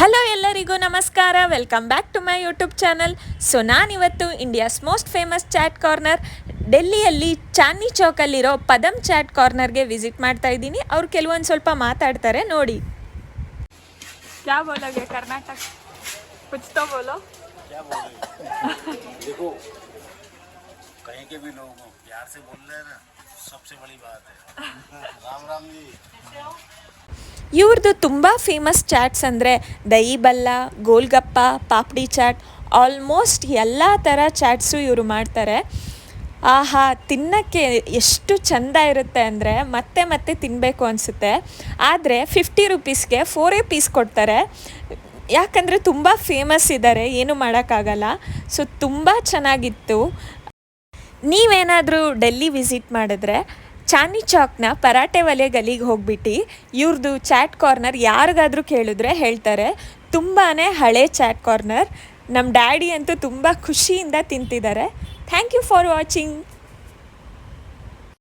Hello ಎಲ್ಲರಿಗೂ ನಮಸ್ಕಾರ, welcome back to my YouTube channel. So ನಾನಿವತ್ತು India's most famous chaat corner ಡೆಲ್ಲಿಯಲ್ಲಿ ಚಾಂದ್ನಿ ಚೌಕಲ್ಲಿರೋ ಪದಮ್ ಚಾಟ್ ಕಾರ್ನರ್ಗೆ ವಿಸಿಟ್ ಮಾಡ್ತಾ ಇದ್ದೀನಿ. ಅವ್ರು ಕೆಲವೊಂದು ಸ್ವಲ್ಪ ಮಾತಾಡ್ತಾರೆ, ನೋಡಿ. क्या बोलोगे कर्नाटक? कुछ तो बोलो. क्या बोलोगे? देखो, कहीं के भी लोगों को प्यार से बोल रहे हैं ना, सबसे बड़ी बात है. राम राम जी. ಇವ್ರದ್ದು ತುಂಬ ಫೇಮಸ್ ಚಾಟ್ಸ್ ಅಂದರೆ ದಹಿ ಬಲ್ಲ, ಗೋಲ್ಗಪ್ಪ, ಪಾಪಡಿ ಚಾಟ್, ಆಲ್ಮೋಸ್ಟ್ ಎಲ್ಲ ಥರ ಚಾಟ್ಸು ಇವರು ಮಾಡ್ತಾರೆ. ಆಹಾ, ತಿನ್ನೋಕ್ಕೆ ಎಷ್ಟು ಚೆಂದ ಇರುತ್ತೆ ಅಂದರೆ ಮತ್ತೆ ಮತ್ತೆ ತಿನ್ನಬೇಕು ಅನಿಸುತ್ತೆ. ಆದರೆ 50 ರುಪೀಸ್ಗೆ 4 ಪೀಸ್ ಕೊಡ್ತಾರೆ. ಯಾಕಂದರೆ ತುಂಬ ಫೇಮಸ್ ಇದ್ದಾರೆ, ಏನು ಮಾಡೋಕ್ಕಾಗಲ್ಲ. ಸೊ ತುಂಬ ಚೆನ್ನಾಗಿತ್ತು. ನೀವೇನಾದರೂ ಡೆಲ್ಲಿ ವಿಸಿಟ್ ಮಾಡಿದ್ರೆ ಚಾಂದ್ನಿ ಚೌಕ್ನ ಪರಾಟೆ ಒಲೆ ಗಲಿಗೆ ಹೋಗ್ಬಿಟ್ಟು ಇವ್ರದ್ದು ಚಾಟ್ ಕಾರ್ನರ್ ಯಾರಿಗಾದರೂ ಕೇಳಿದ್ರೆ ಹೇಳ್ತಾರೆ. ತುಂಬಾ ಹಳೆ ಚಾಟ್ ಕಾರ್ನರ್. ನಮ್ಮ ಡ್ಯಾಡಿ ಅಂತೂ ತುಂಬ ಖುಷಿಯಿಂದ ತಿಂತಿದ್ದಾರೆ. Thank you for watching.